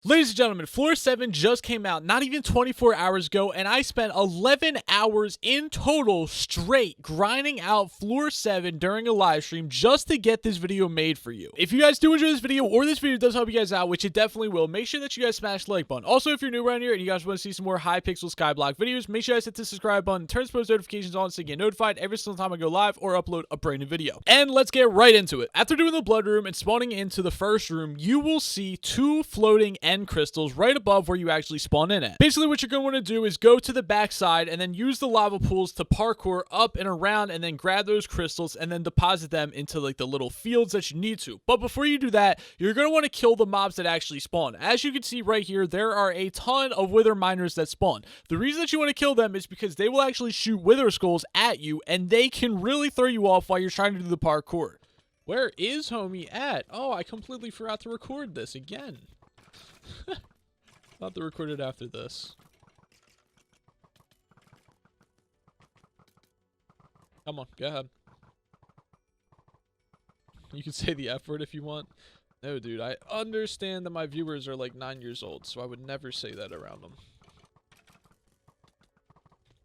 Ladies and gentlemen, Floor 7 just came out not even 24 hours ago, and I spent 11 hours in total straight grinding out Floor 7 during a live stream just to get this video made for you. If you guys do enjoy this video, or this video does help you guys out, which it definitely will, make sure that you guys smash the like button. Also, if you're new around here and you guys want to see some more Hypixel Skyblock videos, make sure you guys hit the subscribe button, turn post notifications on so you get notified every single time I go live or upload a brand new video. And let's get right into it. After doing the blood room and spawning into the first room, you will see two floating end crystals right above where you actually spawn in at. Basically, what you're going to want to do is go to the back side and then use the lava pools to parkour up and around and then grab those crystals and then deposit them into like the little fields that you need to. But before you do that, you're going to want to kill the mobs that actually spawn. As you can see right here, there are a ton of wither miners that spawn. The reason that you want to kill them is because they will actually shoot wither skulls at you and they can really throw you off while you're trying to do the parkour. Where is homie at? Oh, I completely forgot to record this again. I'll have to record it after this. Come on, go ahead. You can say the F word if you want. No, dude, I understand that my viewers are like 9 years old, so I would never say that around them.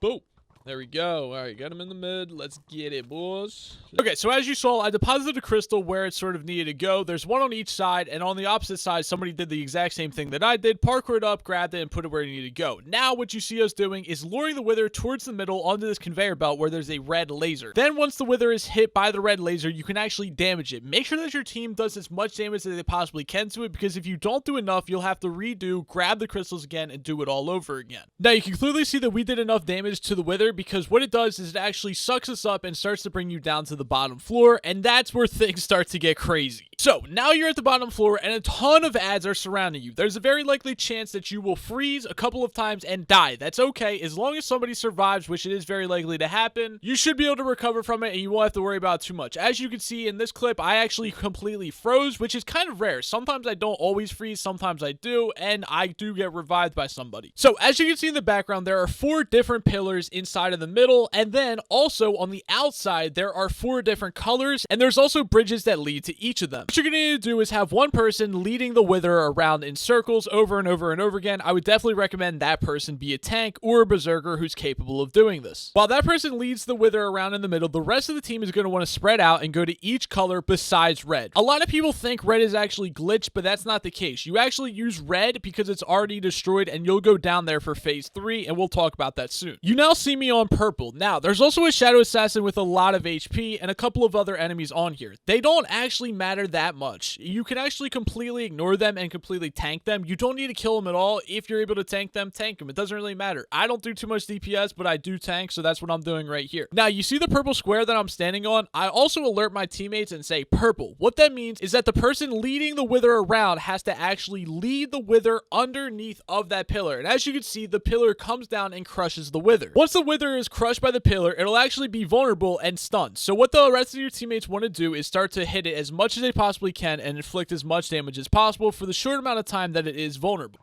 Boom. There we go. All right, got him in the mid. Let's get it, boys. Okay, so as you saw, I deposited a crystal where it sort of needed to go. There's one on each side, and on the opposite side, somebody did the exact same thing that I did. Parkoured up, grabbed it, and put it where it needed to go. Now, what you see us doing is luring the wither towards the middle onto this conveyor belt where there's a red laser. Then, once the wither is hit by the red laser, you can actually damage it. Make sure that your team does as much damage as they possibly can to it, because if you don't do enough, you'll have to redo, grab the crystals again, and do it all over again. Now, you can clearly see that we did enough damage to the wither, because what it does is it actually sucks us up and starts to bring you down to the bottom floor, and that's where things start to get crazy. So now you're at the bottom floor and a ton of ads are surrounding you. There's a very likely chance that you will freeze a couple of times and die. That's okay, as long as somebody survives, which it is very likely to happen. You should be able to recover from it and you won't have to worry about it too much. As you can see in this clip, I actually completely froze, which is kind of rare. Sometimes I don't always freeze, sometimes I do, and I do get revived by somebody. So as you can see in the background, there are 4 different pillars inside of the middle, and then also on the outside, there are 4 different colors, and there's also bridges that lead to each of them. What you're going to need to do is have one person leading the wither around in circles over and over and over again. I would definitely recommend that person be a tank or a berserker who's capable of doing this. While that person leads the wither around in the middle, the rest of the team is going to want to spread out and go to each color besides red. A lot of people think red is actually glitched, but that's not the case. You actually use red because it's already destroyed, and you'll go down there for phase 3, and we'll talk about that soon. You now see me on purple. Now, there's also a shadow assassin with a lot of HP and a couple of other enemies on here. They don't actually matter that much. You can actually completely ignore them and completely tank them. You don't need to kill them at all. If you're able to tank them, tank them. It doesn't really matter. I don't do too much DPS, but I do tank, so that's what I'm doing right here. Now, you see the purple square that I'm standing on? I also alert my teammates and say purple. What that means is that the person leading the wither around has to actually lead the wither underneath of that pillar. And as you can see, the pillar comes down and crushes the wither. Once the wither is crushed by the pillar, it'll actually be vulnerable and stunned. So what the rest of your teammates want to do is start to hit it as much as they possibly can and inflict as much damage as possible for the short amount of time that it is vulnerable.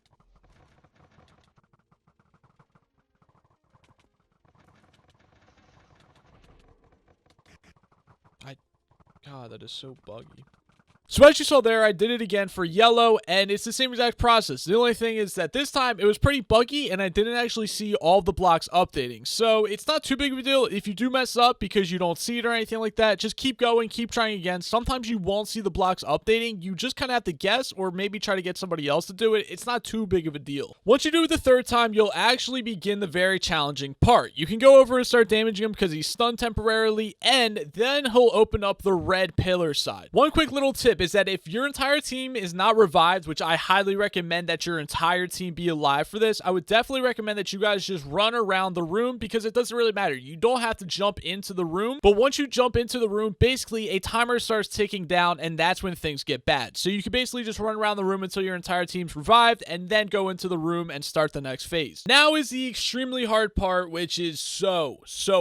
God, that is so buggy. So as you saw there, I did it again for yellow, and it's the same exact process. The only thing is that this time, it was pretty buggy, and I didn't actually see all the blocks updating. So it's not too big of a deal. If you do mess up because you don't see it or anything like that, just keep going, keep trying again. Sometimes you won't see the blocks updating. You just kind of have to guess, or maybe try to get somebody else to do it. It's not too big of a deal. Once you do it the 3rd time, you'll actually begin the very challenging part. You can go over and start damaging him because he's stunned temporarily, and then he'll open up the red pillar side. One quick little tip is that if your entire team is not revived, which I highly recommend that your entire team be alive for this, I would definitely recommend that you guys just run around the room because it doesn't really matter. You don't have to jump into the room, but once you jump into the room, basically a timer starts ticking down, and that's when things get bad. So you can basically just run around the room until your entire team's revived and then go into the room and start the next phase. Now is the extremely hard part, which is so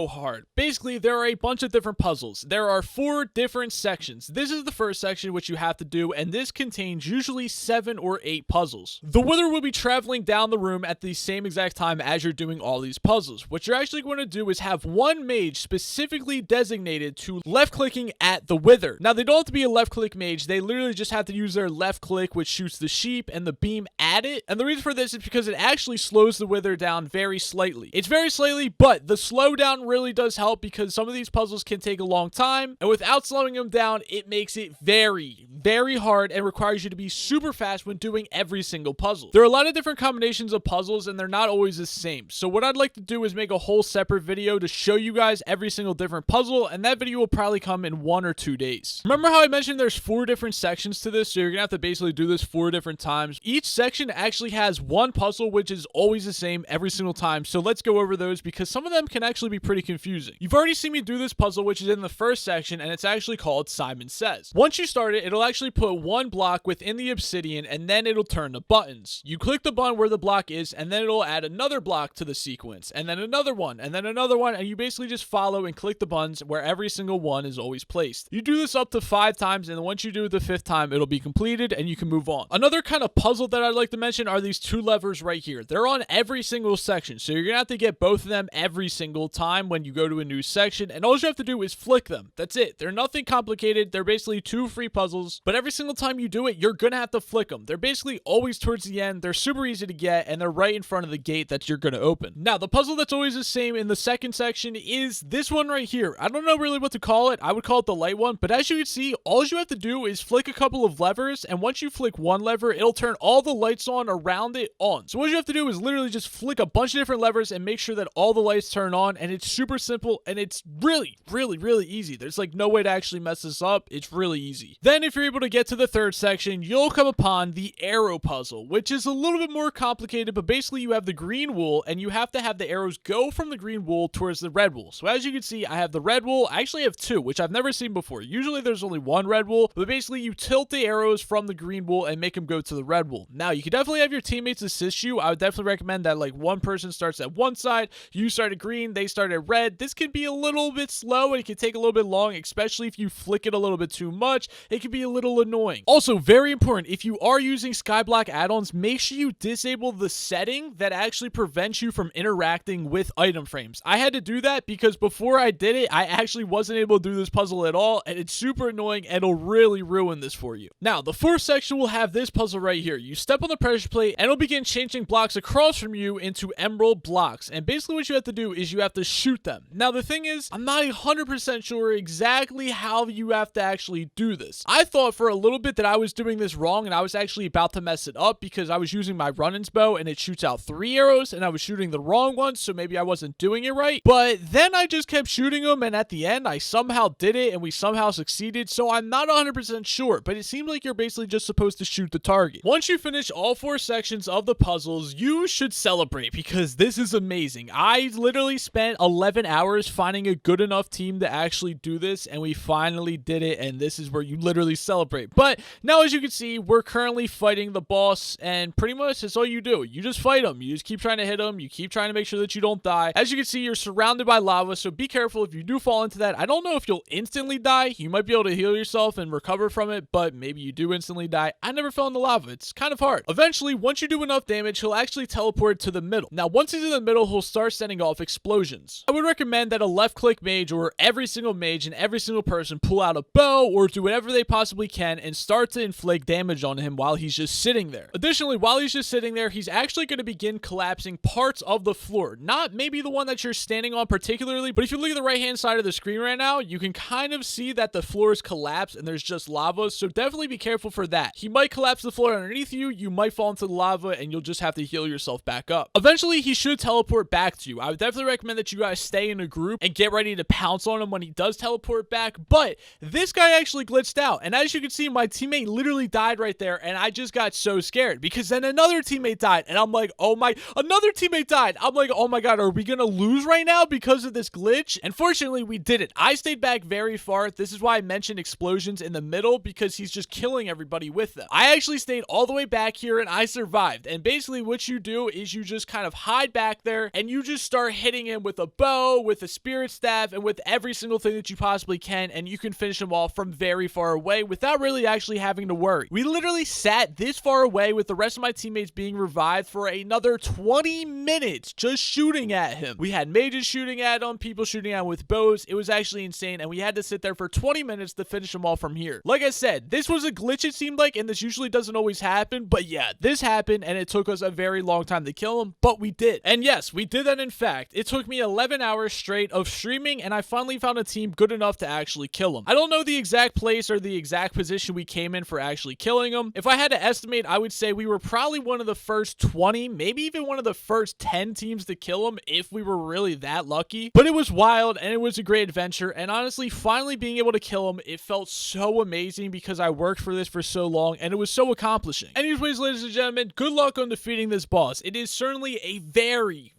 hard. Basically, there are a bunch of different puzzles. There are 4 different sections. This is the first section, which what you have to do, and this contains usually 7 or 8 puzzles. The Wither will be traveling down the room at the same exact time as you're doing all these puzzles. What you're actually going to do is have one mage specifically designated to left-clicking at the Wither. Now, they don't have to be a left-click mage. They literally just have to use their left click, which shoots the sheep, and the beam at it. And the reason for this is because it actually slows the Wither down very slightly. It's very slightly, but the slowdown really does help because some of these puzzles can take a long time, and without slowing them down, it makes it very, very hard and requires you to be super fast when doing every single puzzle. There are a lot of different combinations of puzzles, and they're not always the same. So what I'd like to do is make a whole separate video to show you guys every single different puzzle, and that video will probably come in 1 or 2 days. Remember how I mentioned there's 4 different sections to this, so you're gonna have to basically do this 4 different times. Each section actually has one puzzle which is always the same every single time, so let's go over those because some of them can actually be pretty confusing. You've already seen me do this puzzle, which is in the first section, and it's actually called Simon Says. Once you start it, it'll actually put one block within the obsidian, and then it'll turn to buttons. You click the button where the block is, and then it'll add another block to the sequence, and then another one, and then another one, and you basically just follow and click the buttons where every single one is always placed. You do this up to 5 times, and then once you do it the 5th time, it'll be completed, and you can move on. Another kind of puzzle that I'd like to mention are these 2 levers right here. They're on every single section, so you're gonna have to get both of them every single time when you go to a new section, and all you have to do is flick them. That's it. They're nothing complicated. They're basically 2 free puzzles, but every single time you do it, you're gonna have to flick them. They're basically always towards the end. They're super easy to get, and they're right in front of the gate that you're gonna open. Now, the puzzle that's always the same in the second section is this one right here. I don't know really what to call it. I would call it the light one, but as you can see, all you have to do is flick a couple of levers, and once you flick one lever, it'll turn all the lights on around it on. So what you have to do is literally just flick a bunch of different levers and make sure that all the lights turn on, and it's super simple, and it's really, really, really easy. There's like no way to actually mess this up. It's really easy. Then if you're able to get to the third section, you'll come upon the arrow puzzle, which is a little bit more complicated, but basically you have the green wool, and you have to have the arrows go from the green wool towards the red wool. So as you can see, I have the red wool. I actually have 2, which I've never seen before. Usually there's only 1 red wool, but basically you tilt the arrows from the green wool and make them go to the red wool. Now, you can definitely have your teammates assist you. I would definitely recommend that like one person starts at one side, you start at green, they start at red. This can be a little bit slow and it can take a little bit long, especially if you flick it a little bit too much. It can be a little annoying. Also, very important, if you are using Skyblock add-ons, make sure you disable the setting that actually prevents you from interacting with item frames. I had to do that because before I did it, I actually wasn't able to do this puzzle at all, and it's super annoying and it'll really ruin this for you. Now, the fourth section will have this puzzle right here. You step on the pressure plate and it'll begin changing blocks across from you into emerald blocks, and basically what you have to do is you have to shoot them. Now, the thing is, I'm not 100% sure exactly how you have to actually do this. I thought for a little bit that I was doing this wrong and I was actually about to mess it up because I was using my run-ins bow and it shoots out 3 arrows and I was shooting the wrong one, so maybe I wasn't doing it right. But then I just kept shooting them, and at the end I somehow did it and we somehow succeeded, so I'm not 100% sure, but it seems like you're basically just supposed to shoot the target. Once you finish all 4 sections of the puzzles, you should celebrate because this is amazing. I literally spent 11 hours finding a good enough team to actually do this, and we finally did it, and this is where you literally celebrate. But now, as you can see, we're currently fighting the boss, and pretty much that's all you do. You just fight him. You just keep trying to hit him. You keep trying to make sure that you don't die. As you can see, you're surrounded by lava, so be careful if you do fall into that. I don't know if you'll instantly die. You might be able to heal yourself and recover from it, but maybe you do instantly die. I never fell into lava. It's kind of hard. Eventually, once you do enough damage, he'll actually teleport to the middle. Now, once he's in the middle, he'll start sending off explosions. I would recommend that a left-click mage or every single mage and every single person pull out a bow or do whatever they possibly can and start to inflict damage on him while he's just sitting there. Additionally, while he's just sitting there, he's actually going to begin collapsing parts of the floor. Not maybe the one that you're standing on particularly, but if you look at the right-hand side of the screen right now, you can kind of see that the floor is collapsed and there's just lava, so definitely be careful for that. He might collapse the floor underneath you, you might fall into the lava, and you'll just have to heal yourself back up. Eventually, he should teleport back to you. I would definitely recommend that you guys stay in a group and get ready to pounce on him when he does teleport back, but this guy actually glitched out, and as you can see, my teammate literally died right there, and I just got so scared because then another teammate died, and I'm like, another teammate died. I'm like, oh my god, are we gonna lose right now because of this glitch? And fortunately, we didn't. I stayed back very far. This is why I mentioned explosions in the middle, because he's just killing everybody with them. I actually stayed all the way back here and I survived. And basically what you do is you just kind of hide back there and you just start hitting him with a bow, with a spirit staff, and with every single thing that you possibly can, and you can finish him off from very far away. away without really actually having to worry. We literally sat this far away with the rest of my teammates being revived for another 20 minutes just shooting at him. We had mages shooting at him, people shooting at him with bows. It was actually insane, and we had to sit there for 20 minutes to finish him off from here. Like I said, this was a glitch, it seemed like, and this usually doesn't always happen, but yeah, this happened, and it took us a very long time to kill him, but we did. And yes, we did that. In fact, it took me 11 hours straight of streaming, and I finally found a team good enough to actually kill him. I don't know the exact place or the exact position we came in for actually killing him. If I had to estimate, I would say we were probably one of the first 20, maybe even one of the first 10 teams to kill him if we were really that lucky. But it was wild, and it was a great adventure, and honestly, finally being able to kill him, it felt so amazing because I worked for this for so long, and it was so accomplishing. Anyways, ladies and gentlemen, good luck on defeating this boss. It is certainly a very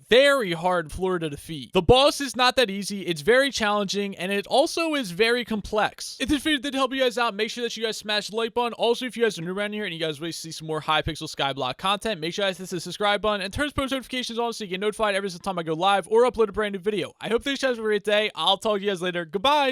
hard floor to defeat. The boss is not that easy, it's very challenging, and it also is very complex. If this video did help you guys out, make sure that you guys smash the like button. Also, if you guys are new around here and you guys wish to see some more Hypixel Skyblock content, make sure you guys hit the subscribe button and turn post notifications on so you get notified every single time I go live or upload a brand new video. I hope you guys have a great day. I'll talk to you guys later. Goodbye!